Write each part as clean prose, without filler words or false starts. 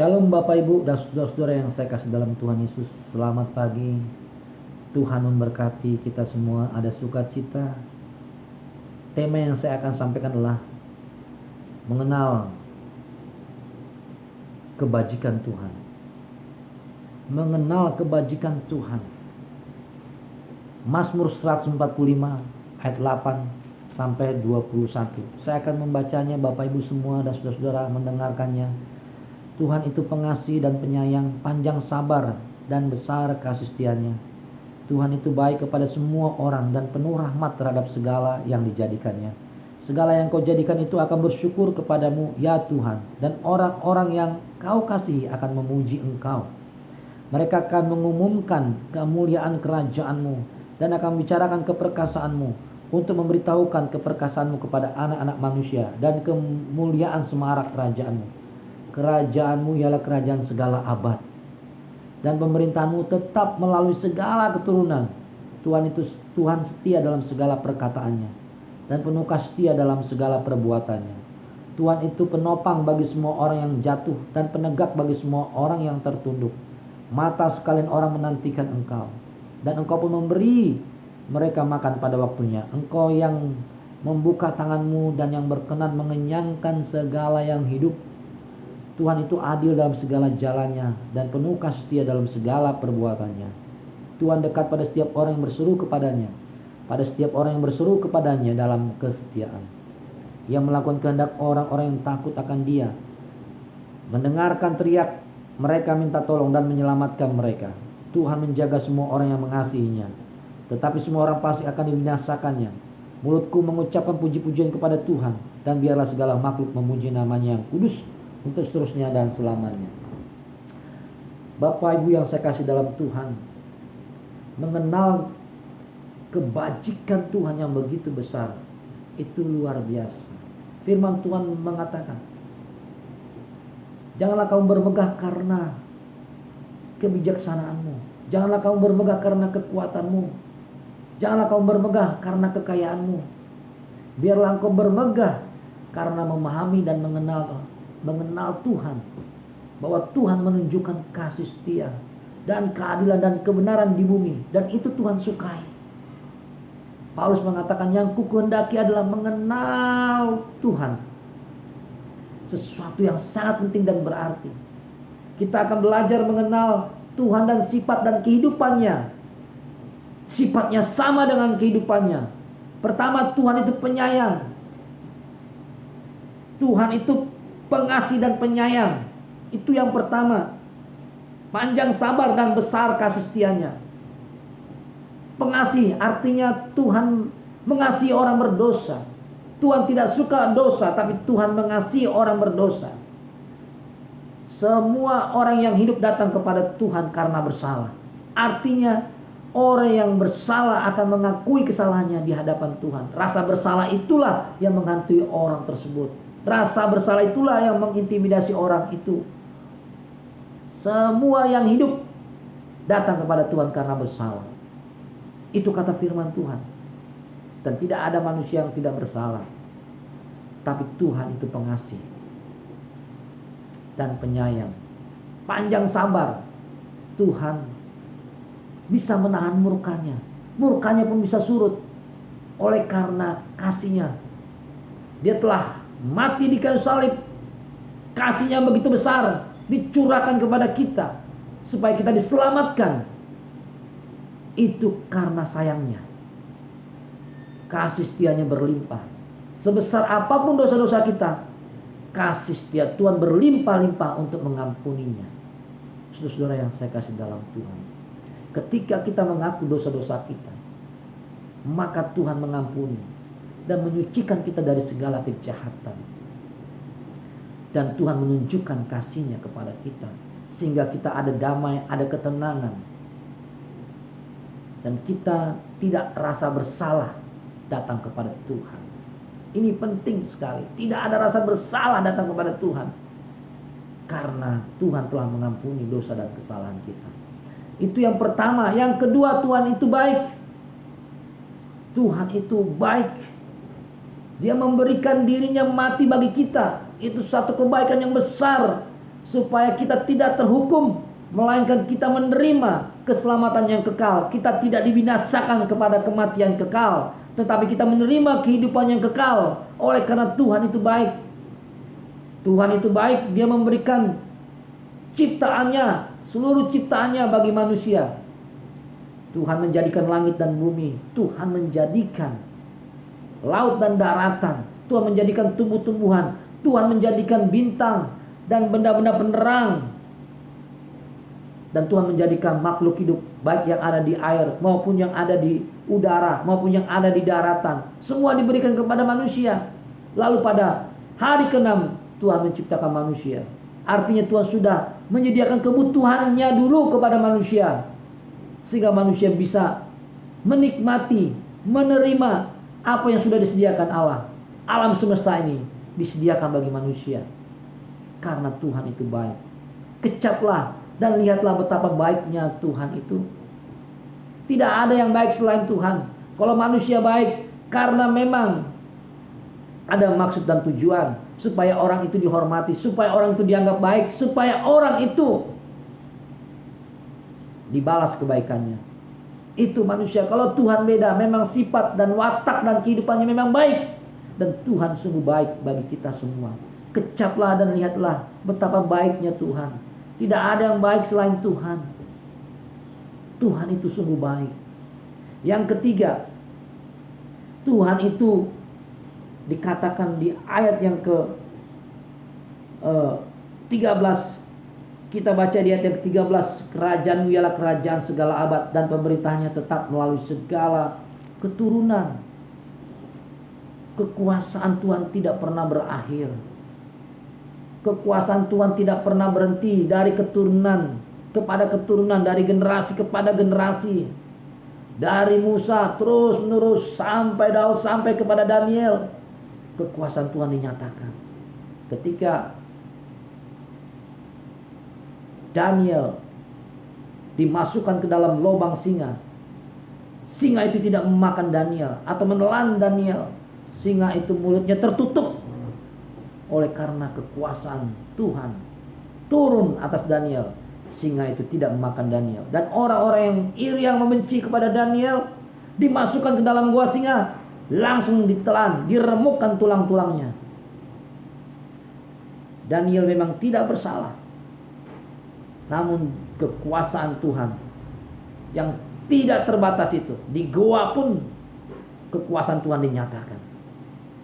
Shalom Bapak Ibu dan saudara-saudara yang saya kasih dalam Tuhan Yesus. Selamat pagi. Tuhan memberkati kita semua. Ada sukacita. Tema yang saya akan sampaikan adalah mengenal kebajikan Tuhan. Mengenal kebajikan Tuhan. Mazmur 145 ayat 8 sampai 21. Saya akan membacanya, Bapak Ibu semua dan saudara-saudara mendengarkannya. Tuhan itu pengasih dan penyayang, panjang sabar dan besar kasih setianya. Tuhan itu baik kepada semua orang dan penuh rahmat terhadap segala yang dijadikannya. Segala yang kau jadikan itu akan bersyukur kepadamu, ya Tuhan. Dan orang-orang yang kau kasihi akan memuji engkau. Mereka akan mengumumkan kemuliaan kerajaanmu dan akan membicarakan keperkasaanmu, untuk memberitahukan keperkasaanmu kepada anak-anak manusia dan kemuliaan semarak kerajaanmu. Kerajaanmu ialah kerajaan segala abad, dan pemerintahanmu tetap melalui segala keturunan. Tuhan setia dalam segala perkataannya, dan penuh kasih setia dalam segala perbuatannya. Tuhan itu penopang bagi semua orang yang jatuh, dan penegak bagi semua orang yang tertunduk. Mata sekalian orang menantikan engkau, dan engkau pun memberi mereka makan pada waktunya. Engkau yang membuka tanganmu dan yang berkenan mengenyangkan segala yang hidup. Tuhan itu adil dalam segala jalannya dan penuh kasih setia dalam segala perbuatannya. Tuhan dekat pada setiap orang yang berseru kepadanya, pada setiap orang yang berseru kepadanya dalam kesetiaan. Ia melakukan kehendak orang-orang yang takut akan Dia, mendengarkan teriak mereka minta tolong dan menyelamatkan mereka. Tuhan menjaga semua orang yang mengasihinya, tetapi semua orang pasti akan dibinasakannya. Mulutku mengucapkan puji-pujian kepada Tuhan, dan biarlah segala makhluk memuji namanya yang kudus untuk seterusnya dan selamanya. Bapak Ibu yang saya kasih dalam Tuhan, mengenal kebajikan Tuhan yang begitu besar, itu luar biasa. Firman Tuhan mengatakan, janganlah kamu bermegah karena kebijaksanaanmu, janganlah kamu bermegah karena kekuatanmu, janganlah kamu bermegah karena kekayaanmu. Biarlah engkau bermegah karena memahami dan mengenal Tuhan, bahwa Tuhan menunjukkan kasih setia dan keadilan dan kebenaran di bumi, dan itu Tuhan sukai. Paulus mengatakan, yang ku kehendaki adalah mengenal Tuhan, sesuatu yang sangat penting dan berarti. Kita akan belajar mengenal Tuhan dan sifat dan kehidupannya. Sifatnya sama dengan kehidupannya. Pertama, Tuhan itu penyayang. Tuhan itu pengasih dan penyayang. Itu yang pertama. Panjang sabar dan besar kasih setianya. Pengasih artinya Tuhan mengasihi orang berdosa. Tuhan tidak suka dosa, tapi Tuhan mengasihi orang berdosa. Semua orang yang hidup datang kepada Tuhan karena bersalah. Artinya orang yang bersalah akan mengakui kesalahannya di hadapan Tuhan. Rasa bersalah itulah yang menghantui orang tersebut. Rasa bersalah itulah yang mengintimidasi orang itu. Semua yang hidup datang kepada Tuhan karena bersalah. Itu kata firman Tuhan. Dan tidak ada manusia yang tidak bersalah. Tapi Tuhan itu pengasih dan penyayang, panjang sabar. Tuhan bisa menahan murkanya. Murkanya pun bisa surut oleh karena kasihnya. Dia telah mati di kayu salib. Kasihnya begitu besar dicurahkan kepada kita supaya kita diselamatkan. Itu karena sayangnya. Kasih setianya berlimpah. Sebesar apapun dosa-dosa kita, kasih setia Tuhan berlimpah-limpah untuk mengampuninya. Saudara-saudara yang saya kasih dalam Tuhan, ketika kita mengaku dosa-dosa kita, maka Tuhan mengampuni dan menyucikan kita dari segala kejahatan. Dan Tuhan menunjukkan kasih-Nya kepada kita, sehingga kita ada damai, ada ketenangan. Dan kita tidak rasa bersalah datang kepada Tuhan. Ini penting sekali. Tidak ada rasa bersalah datang kepada Tuhan, karena Tuhan telah mengampuni dosa dan kesalahan kita. Itu yang pertama. Yang kedua, Tuhan itu baik. Tuhan itu baik. Dia memberikan dirinya mati bagi kita. Itu satu kebaikan yang besar. supaya kita tidak terhukum, melainkan kita menerima keselamatan yang kekal. Kita tidak dibinasakan kepada kematian kekal, tetapi kita menerima kehidupan yang kekal. Oleh karena Tuhan itu baik. Tuhan itu baik, Dia memberikan ciptaannya, seluruh ciptaannya bagi manusia. Tuhan menjadikan langit dan bumi, Tuhan menjadikan laut dan daratan, Tuhan menjadikan tumbuh-tumbuhan, Tuhan menjadikan bintang dan benda-benda penerang. Dan Tuhan menjadikan makhluk hidup, baik yang ada di air maupun yang ada di udara maupun yang ada di daratan, semua diberikan kepada manusia. Lalu pada hari ke-6 Tuhan menciptakan manusia. Artinya Tuhan sudah menyediakan kebutuhannya dulu kepada manusia, sehingga manusia bisa menikmati, menerima apa yang sudah disediakan Allah. Alam semesta ini disediakan bagi manusia karena Tuhan itu baik. Kecaplah dan lihatlah betapa baiknya Tuhan itu. Tidak ada yang baik selain Tuhan. Kalau manusia baik karena memang ada maksud dan tujuan, supaya orang itu dihormati, supaya orang itu dianggap baik, supaya orang itu dibalas kebaikannya. Itu manusia. Kalau Tuhan beda, memang sifat dan watak dan kehidupannya memang baik. Dan Tuhan sungguh baik bagi kita semua. Kecaplah dan lihatlah betapa baiknya Tuhan. Tidak ada yang baik selain Tuhan. Tuhan itu sungguh baik. Yang ketiga, Tuhan itu dikatakan di ayat yang ke 13. Kita baca di ayat yang ke-13, kerajaanmu ialah kerajaan segala abad dan pemerintahnya tetap melalui segala keturunan. Kekuasaan Tuhan tidak pernah berakhir. Kekuasaan Tuhan tidak pernah berhenti dari keturunan kepada keturunan, dari generasi kepada generasi. Dari Musa terus menerus sampai Daud, sampai kepada Daniel. Kekuasaan Tuhan dinyatakan. Ketika Daniel dimasukkan ke dalam lubang singa, singa itu tidak memakan Daniel atau menelan Daniel. Singa itu mulutnya tertutup. Oleh karena kekuasaan Tuhan turun atas Daniel, singa itu tidak memakan Daniel. Dan orang-orang yang iri, yang membenci kepada Daniel, dimasukkan ke dalam gua singa, langsung ditelan, diremukkan tulang-tulangnya. Daniel memang tidak bersalah, namun kekuasaan Tuhan yang tidak terbatas itu, di gua pun kekuasaan Tuhan dinyatakan.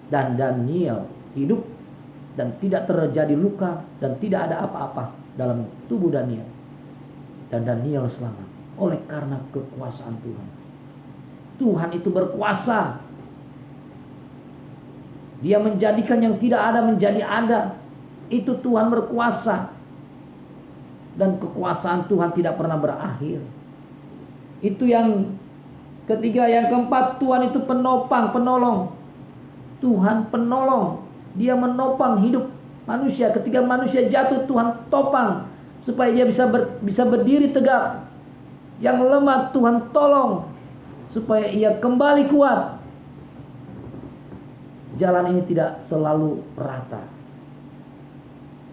Dan Daniel hidup dan tidak terjadi luka dan tidak ada apa-apa dalam tubuh Daniel. Dan Daniel selamat oleh karena kekuasaan Tuhan. Tuhan itu berkuasa. Dia menjadikan yang tidak ada menjadi ada. Itu Tuhan berkuasa. Dan kekuasaan Tuhan tidak pernah berakhir. Itu yang ketiga. Yang keempat, Tuhan itu penopang, penolong. Tuhan penolong. Dia menopang hidup manusia. Ketika manusia jatuh, Tuhan topang supaya dia bisa berdiri tegak. Yang lemah Tuhan tolong supaya ia kembali kuat. Jalan ini tidak selalu rata.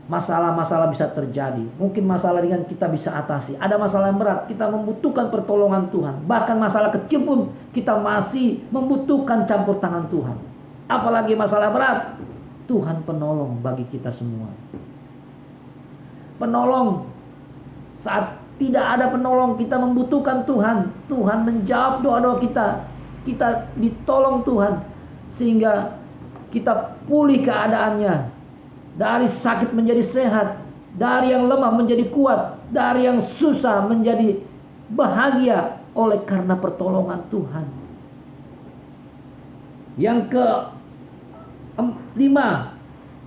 Masalah-masalah bisa terjadi. Mungkin masalah ringan kita bisa atasi. Ada masalah yang berat, kita membutuhkan pertolongan Tuhan. Bahkan masalah kecil pun kita masih membutuhkan campur tangan Tuhan. Apalagi masalah berat, Tuhan penolong bagi kita semua. Penolong. Saat tidak ada penolong, kita membutuhkan Tuhan. Tuhan menjawab doa-doa kita. Kita ditolong Tuhan, sehingga kita pulih keadaannya. Dari sakit menjadi sehat, dari yang lemah menjadi kuat, dari yang susah menjadi bahagia oleh karena pertolongan Tuhan. Yang ke-5,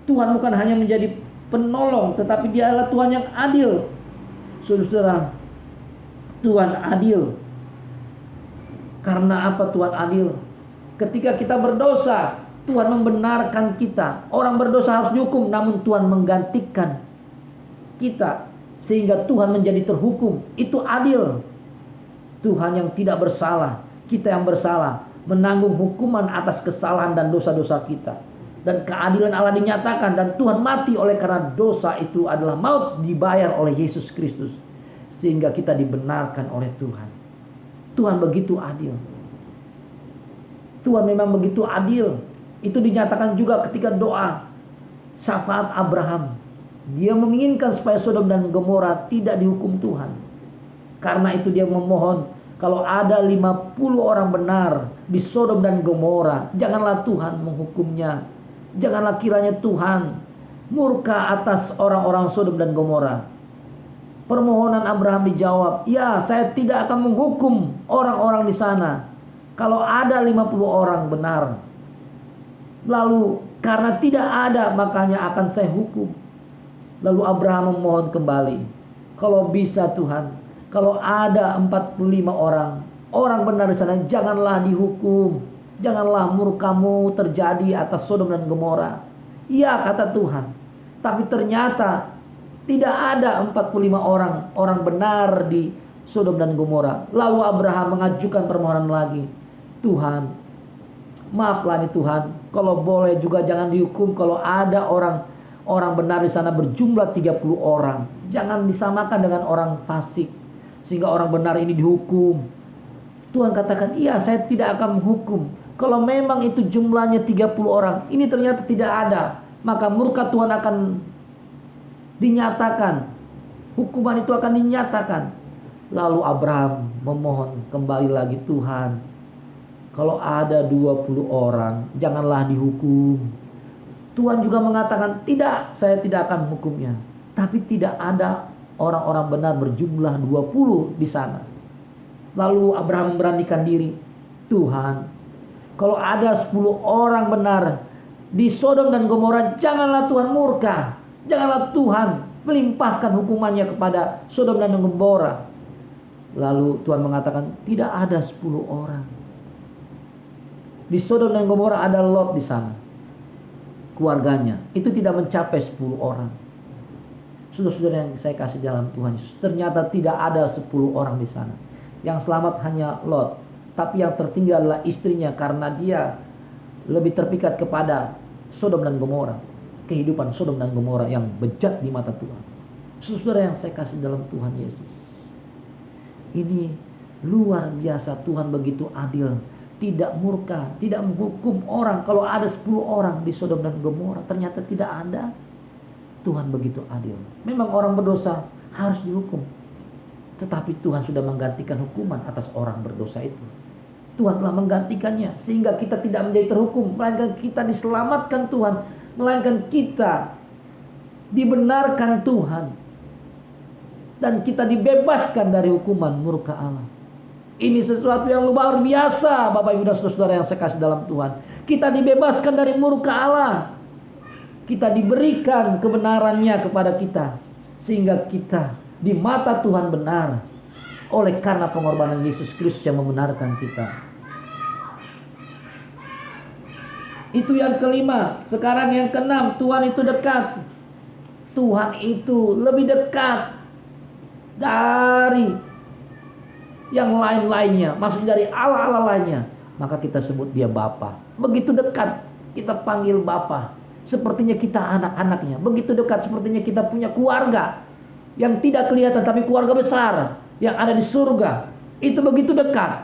Tuhan bukan hanya menjadi penolong, tetapi Dia adalah Tuhan yang adil. Saudara, Tuhan adil. Karena apa Tuhan adil? Ketika kita berdosa, Tuhan membenarkan kita. Orang berdosa harus dihukum, namun Tuhan menggantikan kita sehingga Tuhan menjadi terhukum. Itu adil. Tuhan yang tidak bersalah, kita yang bersalah, menanggung hukuman atas kesalahan dan dosa-dosa kita. dan keadilan Allah dinyatakan, dan Tuhan mati oleh karena dosa itu adalah maut dibayar oleh Yesus Kristus, sehingga kita dibenarkan oleh Tuhan. Tuhan begitu adil. Tuhan memang begitu adil. Itu dinyatakan juga ketika doa syafaat Abraham. Dia menginginkan supaya Sodom dan Gomora tidak dihukum Tuhan. Karena itu dia memohon, kalau ada 50 orang benar di Sodom dan Gomora, janganlah Tuhan menghukumnya. Janganlah kiranya Tuhan murka atas orang-orang Sodom dan Gomora. Permohonan Abraham dijawab, ya, saya tidak akan menghukum orang-orang di sana kalau ada 50 orang benar. Lalu karena tidak ada, makanya akan saya hukum. Lalu Abraham memohon kembali, kalau bisa Tuhan, kalau ada 45 orang benar di sana, janganlah dihukum. Janganlah murkamu terjadi atas Sodom dan Gomora. Iya, kata Tuhan. Tapi ternyata tidak ada 45 orang benar di Sodom dan Gomora. Lalu Abraham mengajukan permohonan lagi. Tuhan, maaflah nih Tuhan, kalau boleh juga jangan dihukum kalau ada orang benar di sana berjumlah 30 orang. Jangan disamakan dengan orang fasik sehingga orang benar ini dihukum. Tuhan katakan, iya, saya tidak akan menghukum. Kalau memang itu jumlahnya 30 orang, ini ternyata tidak ada, maka murka Tuhan akan dinyatakan. Hukuman itu akan dinyatakan. Lalu Abraham memohon kembali lagi, Tuhan, kalau ada 20 orang, janganlah dihukum. Tuhan juga mengatakan, tidak, saya tidak akan menghukumnya. Tapi tidak ada orang-orang benar berjumlah 20 di sana. Lalu Abraham memberanikan diri, Tuhan, kalau ada 10 orang benar di Sodom dan Gomora, janganlah Tuhan murka. Janganlah Tuhan melimpahkan hukumannya kepada Sodom dan Gomora. Lalu Tuhan mengatakan, tidak ada 10 orang. Di Sodom dan Gomora ada Lot di sana. Keluarganya. Itu tidak mencapai 10 orang. Saudara-saudara yang saya kasih dalam Tuhan Yesus, ternyata tidak ada 10 orang di sana. Yang selamat hanya Lot. Tapi yang tertinggal adalah istrinya, karena dia lebih terpikat kepada Sodom dan Gomora. Kehidupan Sodom dan Gomora yang bejat di mata Tuhan. Saudara yang saya kasih dalam Tuhan Yesus, ini luar biasa. Tuhan begitu adil, tidak murka, tidak menghukum orang. Kalau ada 10 orang di Sodom dan Gomora, ternyata tidak ada. Tuhan begitu adil. Memang orang berdosa harus dihukum, tetapi Tuhan sudah menggantikan hukuman atas orang berdosa itu. Tuhan telah menggantikannya sehingga kita tidak menjadi terhukum, melainkan kita diselamatkan Tuhan, melainkan kita dibenarkan Tuhan, dan kita dibebaskan dari hukuman murka Allah. Ini sesuatu yang luar biasa, Bapak Ibu dan Saudara yang saya kasih dalam Tuhan. Kita dibebaskan dari murka Allah. Kita diberikan kebenarannya kepada kita, sehingga kita di mata Tuhan benar oleh karena pengorbanan Yesus Kristus yang membenarkan kita. Itu yang kelima. Sekarang yang keenam, Tuhan itu dekat. Tuhan itu lebih dekat dari yang lain-lainnya, maksudnya dari Allah-Allah lainnya. Maka kita sebut dia Bapa. Begitu dekat, kita panggil Bapa. Sepertinya kita anak-anaknya. Begitu dekat, sepertinya kita punya keluarga yang tidak kelihatan, tapi keluarga besar yang ada di surga. Itu begitu dekat,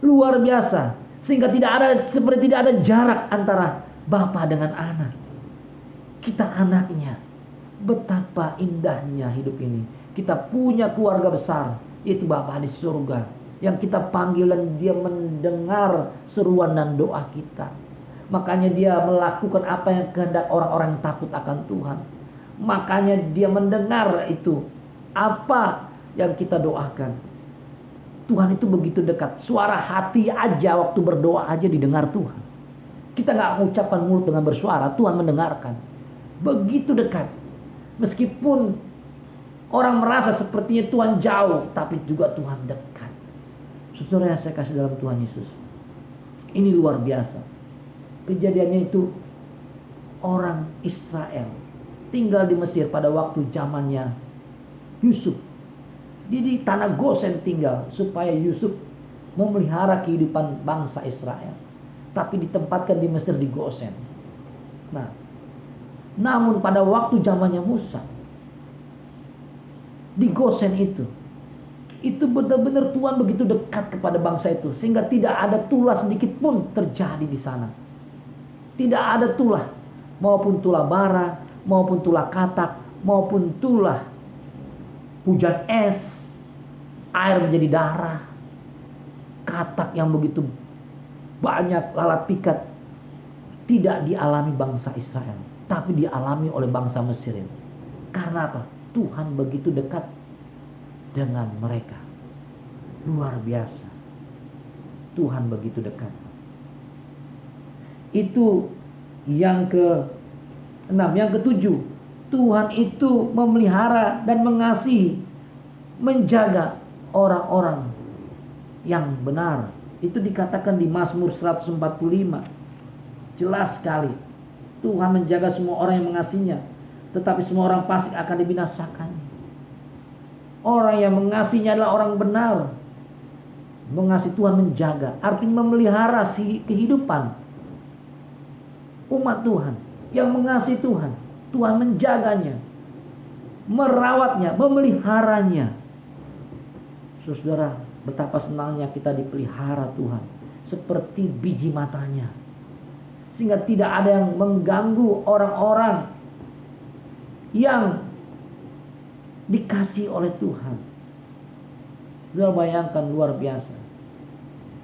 luar biasa, sehingga seperti tidak ada jarak antara Bapa dengan anak. Kita anaknya. Betapa indahnya hidup ini. Kita punya keluarga besar, yaitu Bapa di surga, yang kita panggil dan dia mendengar seruan dan doa kita. Makanya dia melakukan apa yang kehendak orang-orang yang takut akan Tuhan. Makanya dia mendengar itu, apa yang kita doakan. Tuhan itu begitu dekat. Suara hati aja waktu berdoa aja didengar Tuhan. Kita gak mengucapkan mulut dengan bersuara, Tuhan mendengarkan. Begitu dekat. Meskipun orang merasa sepertinya Tuhan jauh, tapi juga Tuhan dekat. Saudara yang saya kasih dalam Tuhan Yesus, ini luar biasa. Kejadiannya itu, orang Israel tinggal di Mesir pada waktu zamannya Yusuf. Dia di tanah Gosen tinggal supaya Yusuf memelihara kehidupan bangsa Israel. Tapi ditempatkan di Mesir, di Gosen. Nah, namun pada waktu zamannya Musa di Gosen itu benar-benar Tuhan begitu dekat kepada bangsa itu sehingga tidak ada tulah sedikit pun terjadi di sana. Tidak ada tulah, maupun tulah bara, maupun tulah katak, maupun tulah hujan es, air menjadi darah, katak yang begitu banyak lalat pikat tidak dialami bangsa Israel, tapi dialami oleh bangsa Mesir. Karena apa? Tuhan begitu dekat dengan mereka. Luar biasa. Tuhan begitu dekat. Itu yang ke-6. Yang ke-7, Tuhan itu memelihara dan mengasihi, menjaga orang-orang yang benar. Itu dikatakan di Mazmur 145. Jelas sekali. Tuhan menjaga semua orang yang mengasihinya, tetapi semua orang fasik akan dibinasakan. Orang yang mengasihinya adalah orang benar. Mengasihi Tuhan menjaga, artinya memelihara kehidupan umat Tuhan yang mengasihi Tuhan. Tuhan menjaganya, merawatnya, memeliharanya. Saudara, betapa senangnya kita dipelihara Tuhan seperti biji matanya, sehingga tidak ada yang mengganggu orang-orang yang dikasihi oleh Tuhan. Saudara bayangkan, luar biasa.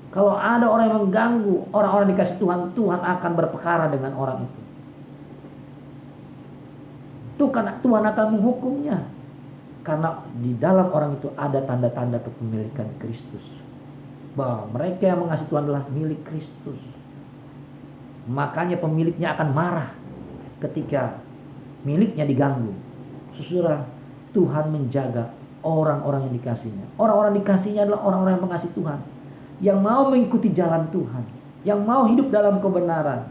Kalau ada orang yang mengganggu orang-orang dikasih Tuhan, Tuhan akan berperkara dengan orang itu. Tuhan akan menghukumnya. Karena di dalam orang itu ada tanda-tanda kepemilikan Kristus. Bahwa mereka yang mengasihi Tuhan adalah milik Kristus. Makanya pemiliknya akan marah ketika miliknya diganggu. Saudara, Tuhan menjaga orang-orang yang dikasihnya. Orang-orang dikasihnya adalah orang-orang yang mengasihi Tuhan, yang mau mengikuti jalan Tuhan, yang mau hidup dalam kebenaran,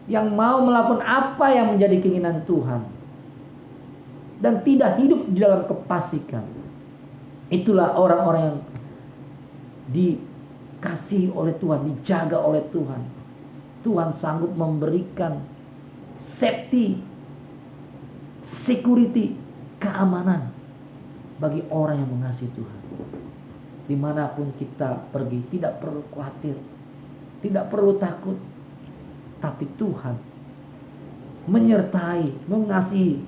yang mau melakukan apa yang menjadi keinginan Tuhan, dan tidak hidup di dalam kefasikan. Itulah orang-orang yang dikasihi oleh Tuhan, dijaga oleh Tuhan. Tuhan sanggup memberikan safety, security, keamanan bagi orang yang mengasihi Tuhan. Dimanapun kita pergi, tidak perlu khawatir, tidak perlu takut. Tapi Tuhan menyertai, mengasihi,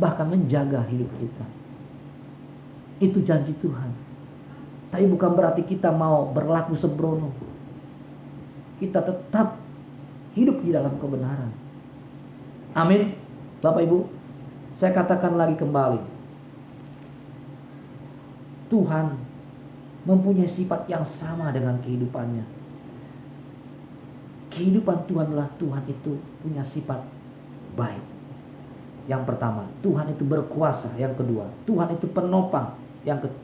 bahkan menjaga hidup kita. Itu janji Tuhan. Tapi bukan berarti kita mau berlaku sembrono. Kita tetap hidup di dalam kebenaran. Amin. Bapak Ibu, saya katakan lagi kembali, Tuhan mempunyai sifat yang sama dengan kehidupannya. Kehidupan Tuhan adalah Tuhan itu punya sifat baik. Yang pertama, Tuhan itu berkuasa. Yang kedua, Tuhan itu penopang. Yang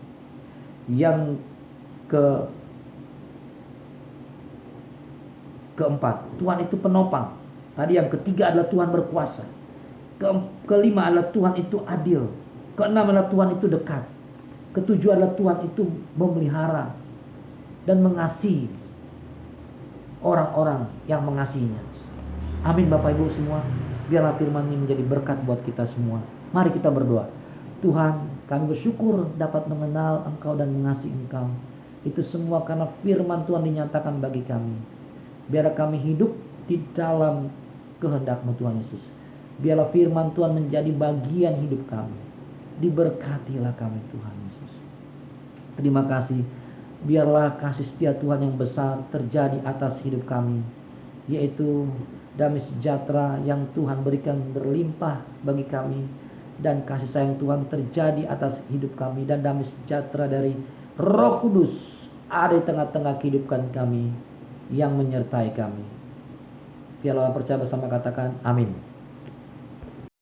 keempat, Tuhan itu penopang. Tadi yang ketiga adalah Tuhan berkuasa. Kelima adalah Tuhan itu adil. Keenam adalah Tuhan itu dekat. Ketujuh adalah Tuhan itu memelihara dan mengasihi orang-orang yang mengasihinya. Amin Bapak Ibu semua. Biarlah firman ini menjadi berkat buat kita semua. Mari kita berdoa. Tuhan, kami bersyukur dapat mengenal Engkau dan mengasihi Engkau. Itu semua karena firman Tuhan dinyatakan bagi kami. Biarlah kami hidup di dalam kehendak-Mu Tuhan Yesus. Biarlah firman Tuhan menjadi bagian hidup kami. Diberkatilah kami Tuhan Yesus. Terima kasih. Biarlah kasih setia Tuhan yang besar terjadi atas hidup kami, yaitu damai sejahtera yang Tuhan berikan berlimpah bagi kami, dan kasih sayang Tuhan terjadi atas hidup kami, dan damai sejahtera dari Roh Kudus ada di tengah-tengah kehidupan kami yang menyertai kami. Biarlah percaya bersama katakan amin.